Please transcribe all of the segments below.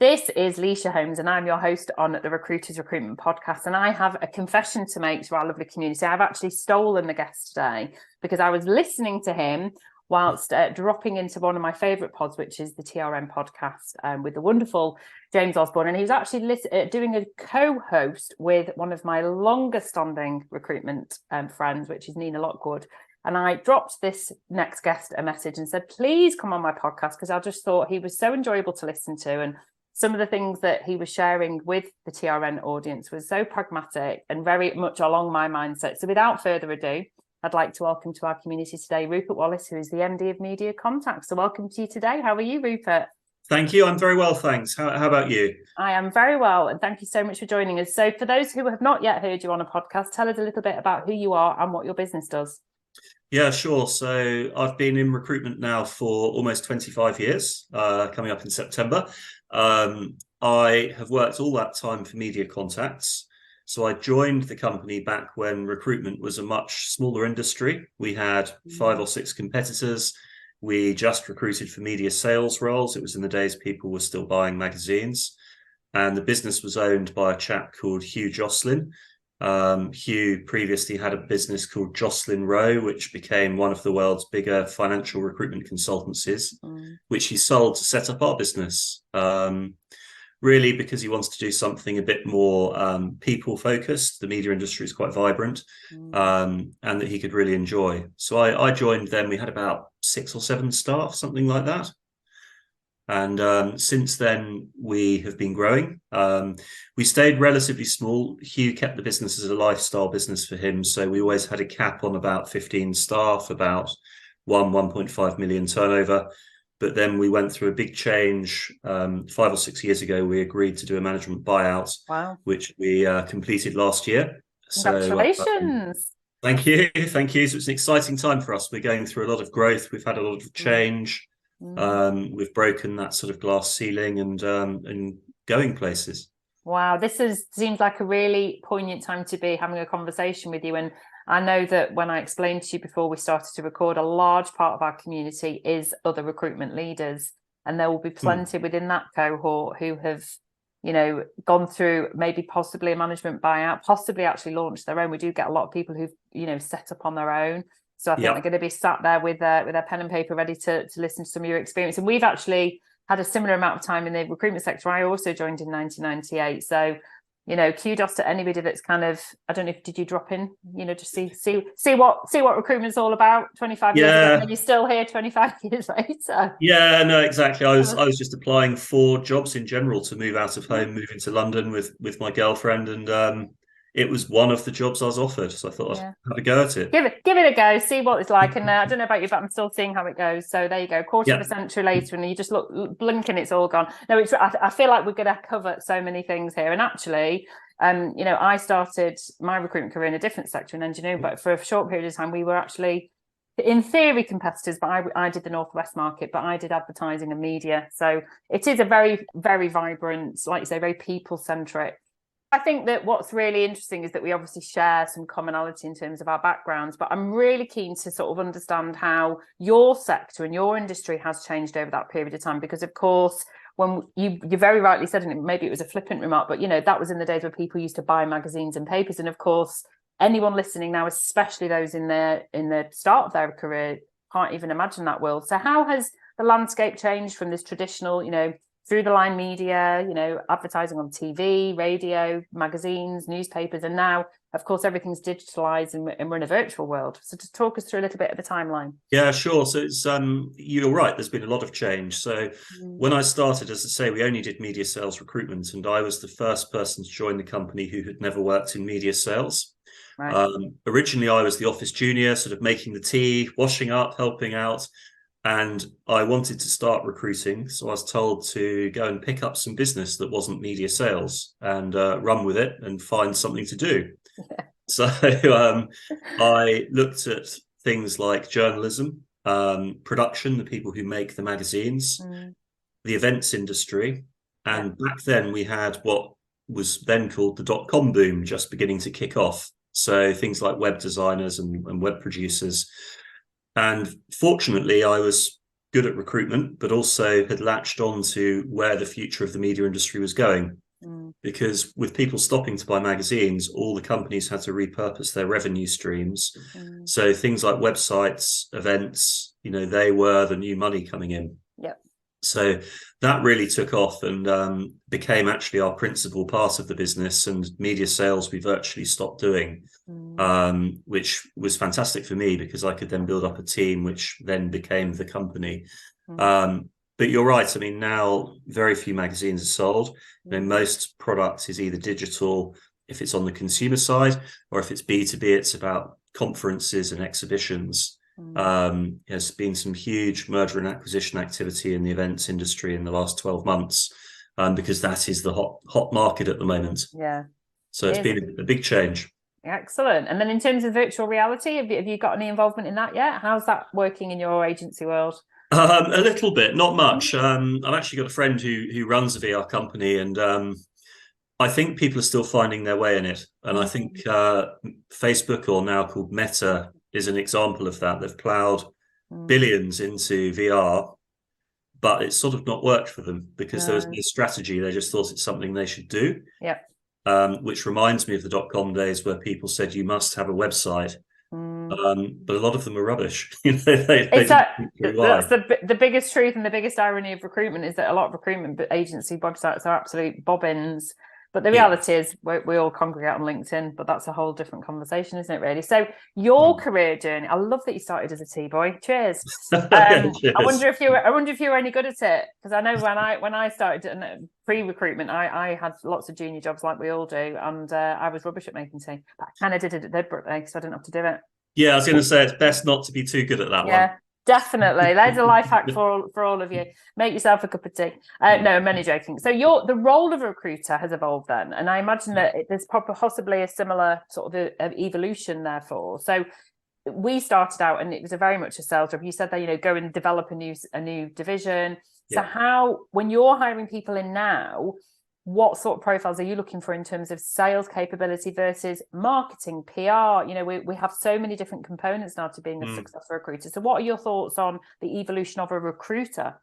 This is Leisha Holmes, and I'm your host on the Recruiters Recruitment podcast. And I have a confession to make to our lovely community. I've actually stolen the guest today because I was listening to him whilst dropping into one of my favourite pods, which is the TRM podcast with the wonderful James Osborne. And he was actually doing a co-host with one of my longest standing recruitment friends, which is Nina Lockwood. And I dropped this next guest a message and said, please come on my podcast, because I just thought he was so enjoyable to listen to. And some of the things that he was sharing with the TRN audience was so pragmatic and very much along my mindset. So without further ado, I'd like to welcome to our community today, Rupert Wallis, who is the MD of Media Contacts. So welcome to you today. How are you, Rupert? Thank you. I'm very well, thanks. How about you? I am very well, and thank you so much for joining us. So for those who have not yet heard you on a podcast, tell us a little bit about who you are and what your business does. Yeah, sure. So I've been in recruitment now for almost 25 years, coming up in September. I have worked all that time for Media Contacts. So I joined the company back when recruitment was a much smaller industry. We had 5 or 6 competitors. We just recruited for media sales roles. It was in the days people were still buying magazines. And the business was owned by a chap called Hugh Jocelyn. Hugh previously had a business called Jocelyn Rowe, which became one of the world's bigger financial recruitment consultancies, which he sold to set up our business, really because he wants to do something a bit more people focused. The media industry is quite vibrant, and that he could really enjoy. So I joined then. We had about 6 or 7 staff, something like that. And since then, we have been growing. We stayed relatively small. Hugh kept the business as a lifestyle business for him. So we always had a cap on about 15 staff, about 1.5 million turnover. But then we went through a big change. 5 or 6 years ago, we agreed to do a management buyout, which we completed last year. Congratulations. So, thank you. Thank you. So it's an exciting time for us. We're going through a lot of growth. We've had a lot of change. We've broken that sort of glass ceiling and going places. Wow, seems like a really poignant time to be having a conversation with you. And I know that when I explained to you before we started to record, a large part of our community is other recruitment leaders, and there will be plenty within that cohort who have, gone through maybe possibly a management buyout, possibly actually launched their own. We do get a lot of people who've, set up on their own. So I think they're going to be sat there with their pen and paper ready to listen to some of your experience. And we've actually had a similar amount of time in the recruitment sector. I also joined in 1998. So, kudos to anybody that's kind of, I don't know if, did you drop in, just see what recruitment's all about 25 years ago, and then you're still here 25 years later. Yeah, no, exactly. I was just applying for jobs in general to move out of home, move into London with my girlfriend, and it was one of the jobs I was offered, so I thought I'd have a go at it. Give it a go, see what it's like. And I don't know about you, but I'm still seeing how it goes. So there you go, quarter of a century later, and you just look blinking, it's all gone. No, I feel like we're going to cover so many things here. And actually, I started my recruitment career in a different sector in engineering, but for a short period of time, we were actually, in theory, competitors. But I did the Northwest market, but I did advertising and media. So it is a very, very vibrant, like you say, very people-centric. I think that what's really interesting is that we obviously share some commonality in terms of our backgrounds, but I'm really keen to sort of understand how your sector and your industry has changed over that period of time. Because, of course, when you very rightly said, and maybe it was a flippant remark, but, that was in the days where people used to buy magazines and papers. And, of course, anyone listening now, especially those in the start of their career, can't even imagine that world. So how has the landscape changed from this traditional, through the line media, advertising on TV, radio, magazines, newspapers, and now, of course, everything's digitalized and we're in a virtual world. So just talk us through a little bit of the timeline. Yeah, sure. So it's you're right. There's been a lot of change. So when I started, as I say, we only did media sales recruitment, and I was the first person to join the company who had never worked in media sales. Right. Originally, I was the office junior, sort of making the tea, washing up, helping out. And I wanted to start recruiting, so I was told to go and pick up some business that wasn't media sales and run with it and find something to do. Yeah. So I looked at things like journalism, production, the people who make the magazines, the events industry. And back then we had what was then called the dot-com boom just beginning to kick off. So things like web designers and web producers. And fortunately, I was good at recruitment, but also had latched on to where the future of the media industry was going. Because with people stopping to buy magazines, all the companies had to repurpose their revenue streams. So things like websites, events, they were the new money coming in. Yep. So that really took off and became actually our principal part of the business, and media sales we virtually stopped doing, which was fantastic for me because I could then build up a team, which then became the company. But you're right. I mean, now very few magazines are sold. Most products is either digital, if it's on the consumer side, or if it's B2B, it's about conferences and exhibitions. There's been some huge merger and acquisition activity in the events industry in the last 12 months, because that is the hot market at the moment. Yeah. So it's been a big change. Excellent. And then in terms of virtual reality, have you got any involvement in that yet? How's that working in your agency world? A little bit, not much. I've actually got a friend who runs a VR company, and I think people are still finding their way in it. And I think Facebook, or now called Meta, is an example of that. They've plowed billions into VR, but it's sort of not worked for them because there was no strategy. They just thought it's something they should do. Yeah. Which reminds me of the .com days where people said you must have a website. But a lot of them are rubbish. That's the biggest truth and the biggest irony of recruitment is that a lot of recruitment agency websites are absolute bobbins. But the reality is we all congregate on LinkedIn, but that's a whole different conversation, isn't it, really? So your career journey, I love that you started as a T-boy. Cheers. Cheers. I wonder if you were any good at it, because I know when I started pre-recruitment, I had lots of junior jobs like we all do, and I was rubbish at making tea. But I kind of did it deliberately, so I didn't have to do it. Yeah, I was going to say it's best not to be too good at that one. Yeah, definitely. There's a life hack for all of you. Make yourself a cup of tea. No, I'm only joking. So the role of a recruiter has evolved then, and I imagine that there's possibly a similar sort of evolution therefore. So we started out, and it was very much a sales job. You said that go and develop a new division. So how, when you're hiring people in now, what sort of profiles are you looking for in terms of sales capability versus marketing, PR? We have so many different components now to being a successful recruiter. So what are your thoughts on the evolution of a recruiter?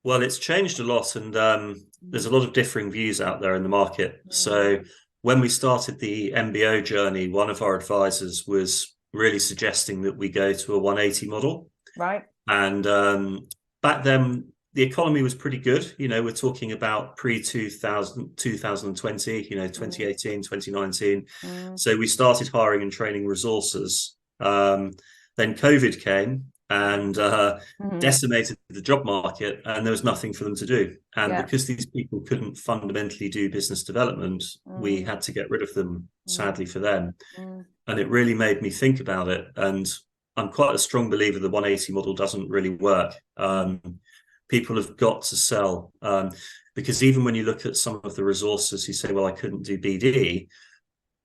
Well, it's changed a lot, and there's a lot of differing views out there in the market. So when we started the MBO journey, one of our advisors was really suggesting that we go to a 180 model. Right. And back then, the economy was pretty good. We're talking about pre-2020, 2018, 2019. So we started hiring and training resources. Then COVID came and decimated the job market, and there was nothing for them to do. And because these people couldn't fundamentally do business development, we had to get rid of them, sadly for them. And it really made me think about it. And I'm quite a strong believer the 180 model doesn't really work. People have got to sell, because even when you look at some of the resources who say, well, I couldn't do BD,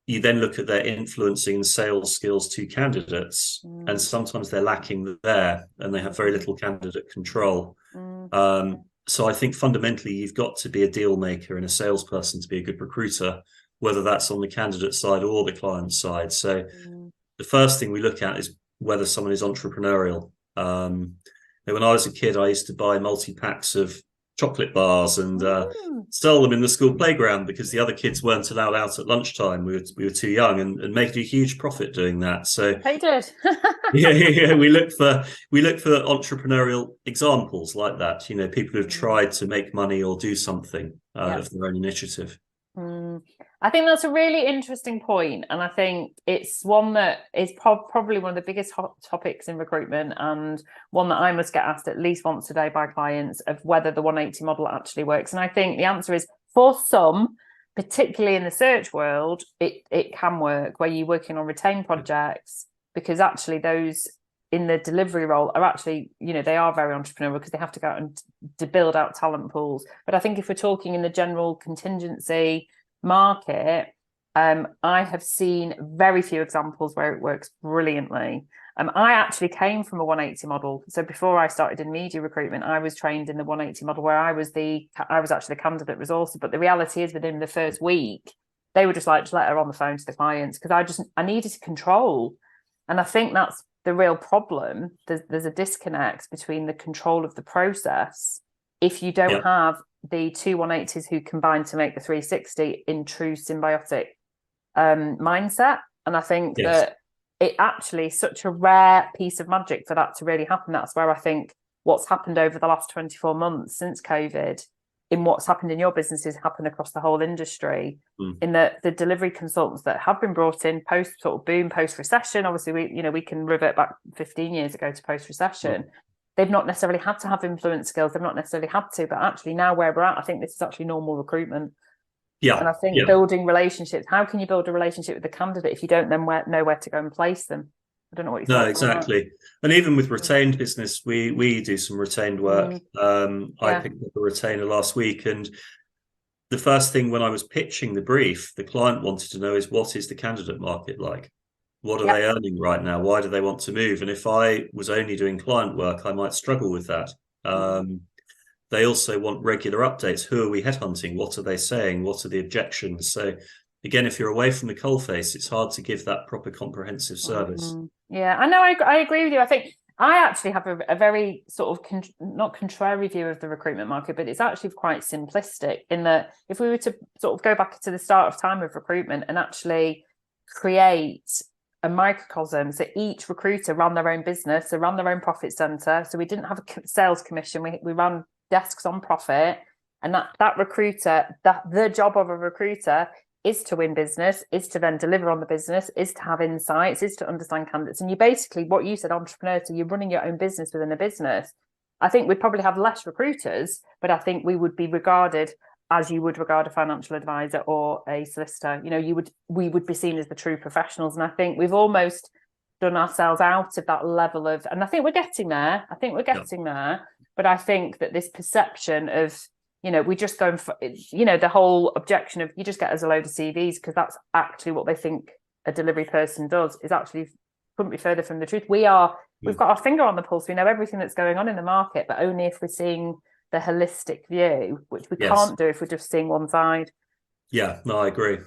you then look at their influencing and sales skills to candidates, and sometimes they're lacking there, and they have very little candidate control. So I think fundamentally you've got to be a deal maker and a salesperson to be a good recruiter, whether that's on the candidate side or the client side. So the first thing we look at is whether someone is entrepreneurial. When I was a kid, I used to buy multi-packs of chocolate bars and sell them in the school playground because the other kids weren't allowed out at lunchtime. We were too young, and made a huge profit doing that. So they did. yeah. We look for entrepreneurial examples like that. People who've tried to make money or do something of their own initiative. I think that's a really interesting point, and I think it's one that is probably one of the biggest hot topics in recruitment, and one that I must get asked at least once a day by clients, of whether the 180 model actually works. And I think the answer is, for some, particularly in the search world, it can work, where you're working on retained projects, because actually those in the delivery role are actually, they are very entrepreneurial because they have to go out and to build out talent pools. But I think if we're talking in the general contingency market, I have seen very few examples where it works brilliantly. I actually came from a 180 model. So before I started in media recruitment, I was trained in the 180 model, where I was actually the candidate resource. But the reality is, within the first week, they were just like, just let her on the phone to the clients, because I needed to control. And I think that's the real problem, there's a disconnect between the control of the process. If you don't have the 2 180s who combine to make the 360 in true symbiotic mindset. And I think that it actually is such a rare piece of magic for that to really happen. That's where I think what's happened over the last 24 months since COVID, in what's happened in your businesses, happened across the whole industry. In the delivery consultants that have been brought in post sort of boom, post recession. Obviously, we can revert back 15 years ago to post recession. They've not necessarily had to have influence skills. They've not necessarily had to, but actually now where we're at, I think this is actually normal recruitment. And I think building relationships, how can you build a relationship with the candidate if you don't then know where to go and place them? I don't know what you No, exactly. And even with retained business, we do some retained work. I picked up a retainer last week, and the first thing when I was pitching the brief, the client wanted to know is, what is the candidate market like? What are they earning right now? Why do they want to move? And if I was only doing client work, I might struggle with that. They also want regular updates. Who are we headhunting? What are they saying? What are the objections? So again, if you're away from the coalface, it's hard to give that proper comprehensive service. Yeah, I know. I agree with you. I think I actually have a very sort of not contrary view of the recruitment market, but it's actually quite simplistic in that if we were to sort of go back to the start of time of recruitment and actually create a microcosm, so each recruiter ran their own business, they ran their own profit center. So we didn't have a sales commission. We ran desks on profit, and that recruiter, the job of a recruiter is to win business, is to then deliver on the business, is to have insights, is to understand candidates. And you basically, what you said, entrepreneur, so you're running your own business within a business. I think we'd probably have less recruiters, but I think we would be regarded as you would regard a financial advisor or a solicitor. We would be seen as the true professionals. And I think we've almost done ourselves out of that level of, and I think we're getting there. But I think that this perception of, we just go for, the whole objection of you just get us a load of CVs because that's actually what they think a delivery person does, is actually couldn't be further from the truth. We've got our finger on the pulse. We know everything that's going on in the market, but only if we're seeing the holistic view, which we can't do if we're just seeing one side. Yeah, no, I agree.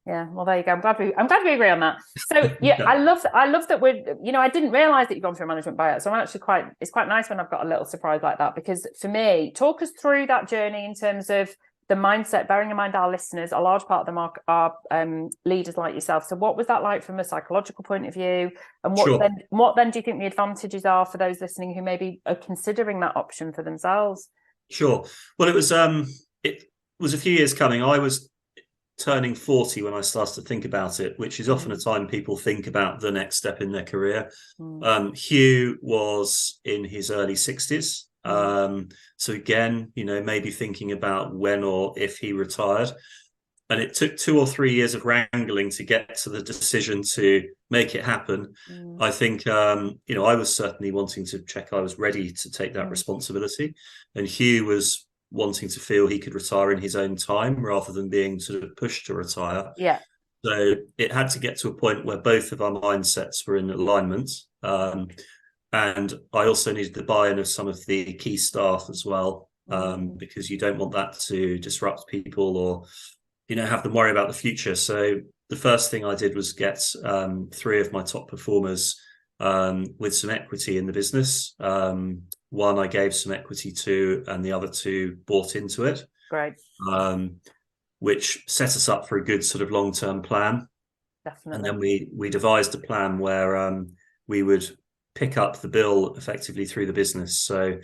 Yeah, well, there you go. I'm glad we agree on that. So I love that we're, I didn't realize that you've gone through a management buyout. So I'm actually it's quite nice when I've got a little surprise like that, because for me, talk us through that journey in terms of the mindset, bearing in mind our listeners, a large part of them are leaders like yourself. So what was that like from a psychological point of view? And what then do you think the advantages are for those listening who maybe are considering that option for themselves? Sure. Well, it was a few years coming. I was turning 40 when I started to think about it, which is often a time people think about the next step in their career. Hugh was in his early 60s. So again, maybe thinking about when or if he retired. And it took 2 or 3 years of wrangling to get to the decision to make it happen. I think, I was certainly wanting to check I was ready to take that responsibility. And Hugh was wanting to feel he could retire in his own time rather than being sort of pushed to retire. Yeah. So it had to get to a point where both of our mindsets were in alignment. And I also needed the buy-in of some of the key staff as well, because you don't want that to disrupt people or, have them worry about the future. So the first thing I did was get 3 of my top performers with some equity in the business. One I gave some equity to, and the other 2 bought into it. Great. Which set us up for a good sort of long-term plan. Definitely. And then we devised a plan where we would pick up the bill effectively through the business. So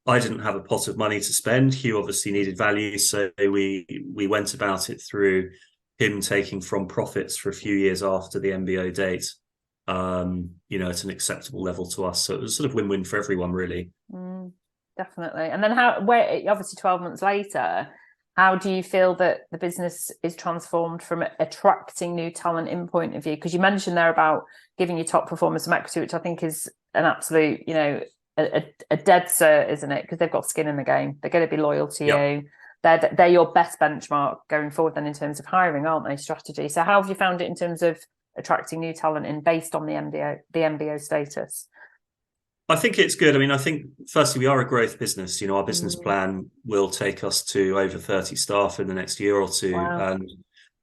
I didn't have a pot of money to spend. Hugh obviously needed value. So we went about it through him taking from profits for a few years after the MBO date, at an acceptable level to us. So it was sort of win-win for everyone, really. Definitely. And then obviously 12 months later, how do you feel that the business is transformed from attracting new talent in point of view? Because you mentioned there about giving your top performers some equity, which I think is an absolute, a dead cert, isn't it? Because they've got skin in the game. They're going to be loyal to you. They're your best benchmark going forward then in terms of hiring, aren't they? Strategy. So how have you found it in terms of attracting new talent in based on the MBO status? I think it's good. I mean, I think firstly, we are a growth business. Our business plan will take us to over 30 staff in the next year or two. Wow.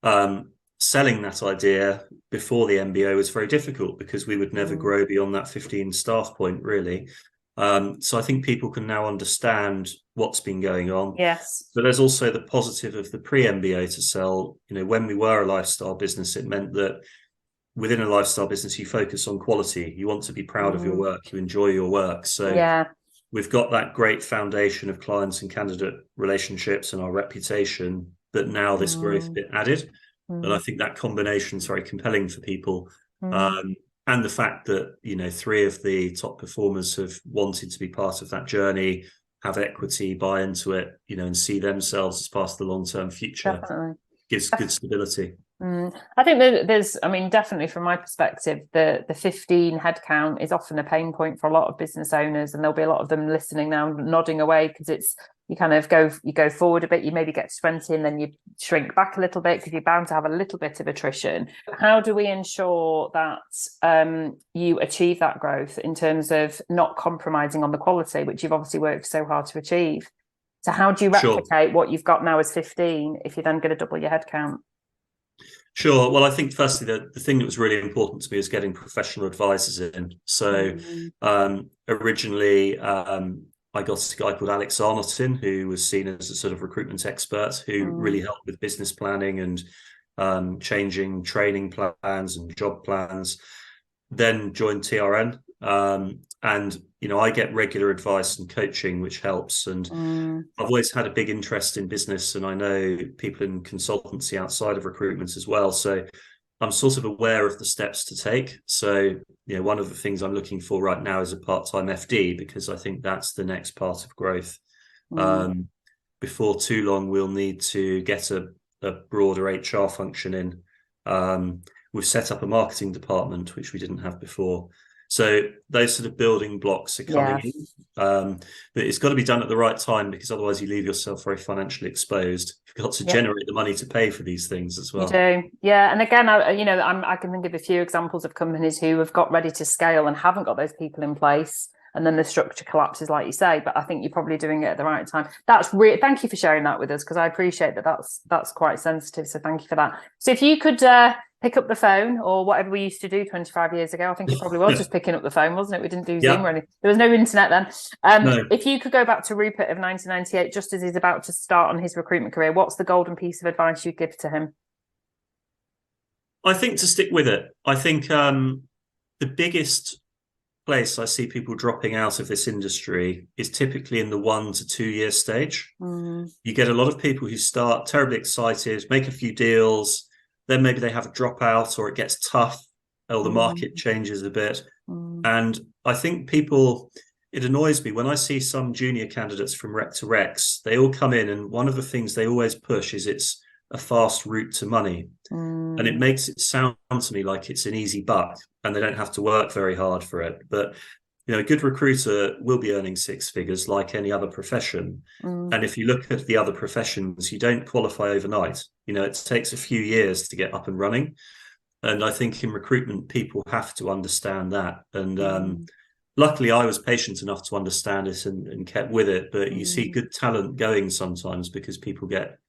And selling that idea before the MBO was very difficult because we would never grow beyond that 15 staff point, really. So I think people can now understand what's been going on. Yes. But there's also the positive of the pre-MBO to sell. When we were a lifestyle business, it meant that within a lifestyle business, you focus on quality. You want to be proud of your work. You enjoy your work. So we've got that great foundation of clients and candidate relationships and our reputation, but now this growth bit added. And I think that combination is very compelling for people. And the fact that, 3 of the top performers have wanted to be part of that journey, have equity, buy into it, and see themselves as part of the long-term future. Definitely. Gives good stability. I think there's, definitely from my perspective, the 15 headcount is often a pain point for a lot of business owners, and there'll be a lot of them listening now, nodding away, because you kind of go forward a bit, you maybe get to 20 and then you shrink back a little bit because you're bound to have a little bit of attrition. How do we ensure that you achieve that growth in terms of not compromising on the quality, which you've obviously worked so hard to achieve? So how do you replicate what you've got now as 15 if you're then going to double your headcount? Sure. Well, I think firstly, the thing that was really important to me is getting professional advisors in. So originally, I got a guy called Alex Arnottin, who was seen as a sort of recruitment expert, who really helped with business planning and changing training plans and job plans. Then joined TRN. And, I get regular advice and coaching, which helps. And I've always had a big interest in business, and I know people in consultancy outside of recruitment as well. So I'm sort of aware of the steps to take. So, one of the things I'm looking for right now is a part-time FD, because I think that's the next part of growth. Before too long, we'll need to get a broader HR function in. We've set up a marketing department, which we didn't have before. So those sort of building blocks are coming in. But it's got to be done at the right time, because otherwise you leave yourself very financially exposed. You've got to generate the money to pay for these things as well. You do. Yeah. And again, I can think of a few examples of companies who have got ready to scale and haven't got those people in place, and then the structure collapses, like you say. But I think you're probably doing it at the right time. Thank you for sharing that with us, because I appreciate that's quite sensitive. So thank you for that. So if you could pick up the phone, or whatever we used to do 25 years ago. I think it probably was just picking up the phone, wasn't it? We didn't do Zoom or anything. There was no internet then. No. If you could go back to Rupert of 1998, just as he's about to start on his recruitment career, what's the golden piece of advice you'd give to him? I think to stick with it. I think the biggest place I see people dropping out of this industry is typically in the 1 to 2 year stage. You get a lot of people who start terribly excited, make a few deals, then maybe they have a dropout, or it gets tough, or the market changes a bit. And I think it annoys me when I see some junior candidates from rec to recs. They all come in, and one of the things they always push is it's a fast route to money. And it makes it sound to me like it's an easy buck and they don't have to work very hard for it. But a good recruiter will be earning 6 figures like any other profession. And if you look at the other professions, you don't qualify overnight. It takes a few years to get up and running. And I think in recruitment, people have to understand that. And luckily, I was patient enough to understand it and kept with it. But you see good talent going sometimes because people get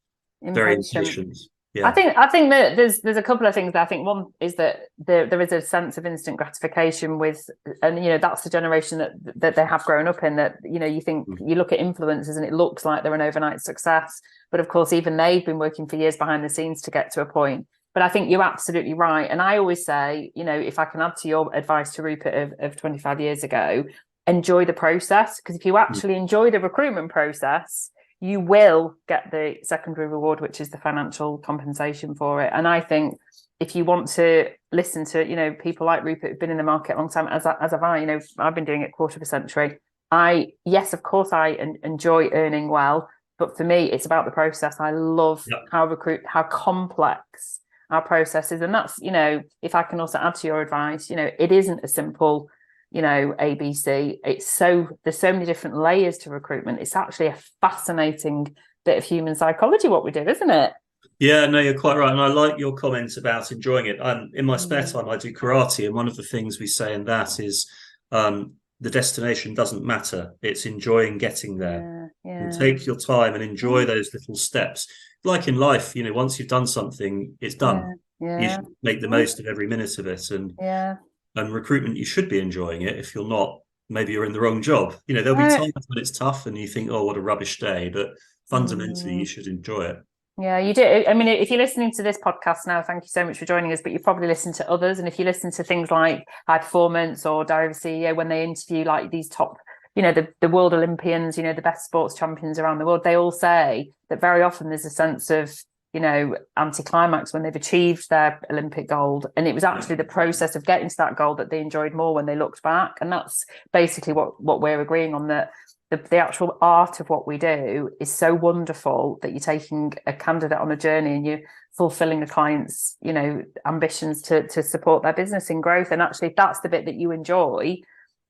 very impatient. Yeah. I think that there's a couple of things. I think one is that there is a sense of instant gratification with, and that's the generation that they have grown up in. That you think you look at influencers and it looks like they're an overnight success, but of course even they've been working for years behind the scenes to get to a point. But I think you're absolutely right, and I always say, if I can add to your advice to Rupert of 25 years ago, enjoy the process, because if you actually enjoy the recruitment process, you will get the secondary reward, which is the financial compensation for it. And I think if you want to listen to, people like Rupert who've been in the market a long time, as have I, I've been doing it quarter of a century. Yes, of course, I enjoy earning well, but for me, it's about the process. I love how complex our process is. And that's, if I can also add to your advice, it isn't a simple ABC. There's so many different layers to recruitment. It's actually a fascinating bit of human psychology what we do, isn't it? Yeah, no, you're quite right. And I like your comments about enjoying it. In my spare time, I do karate. And one of the things we say in that is the destination doesn't matter. It's enjoying getting there. And take your time and enjoy those little steps. Like in life, once you've done something, it's done. You should make the most of every minute of it. And recruitment, you should be enjoying it. If you're not, maybe you're in the wrong job. You know, there'll be times when it's tough and you think, oh, what a rubbish day. But fundamentally, you should enjoy it. Yeah, you do. I mean, if you're listening to this podcast now, thank you so much for joining us, but you probably listen to others. And if you listen to things like High Performance or Diary of a CEO, when they interview like these top, you know, the world Olympians, you know, the best sports champions around the world, they all say that very often there's a sense of, you know, anticlimax when they've achieved their Olympic gold. And it was actually the process of getting to that goal that they enjoyed more when they looked back. And that's basically what we're agreeing on, that the actual art of what we do is so wonderful that you're taking a candidate on a journey and you're fulfilling a client's, you know, ambitions to support their business in growth. And actually, if that's the bit that you enjoy,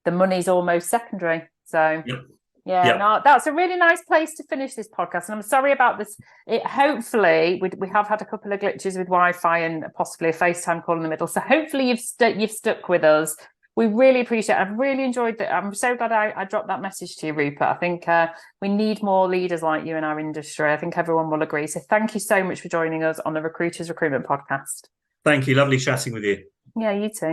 the money's almost secondary. So no, that's a really nice place to finish this podcast. And I'm sorry about this. Hopefully we have had a couple of glitches with Wi-Fi and possibly a FaceTime call in the middle. So hopefully you've stuck with us. We really appreciate it. I've really enjoyed it. I'm so glad I dropped that message to you, Rupert. I think we need more leaders like you in our industry. I think everyone will agree. So thank you so much for joining us on the Recruiters Recruitment Podcast. Thank you. Lovely chatting with you. Yeah, you too.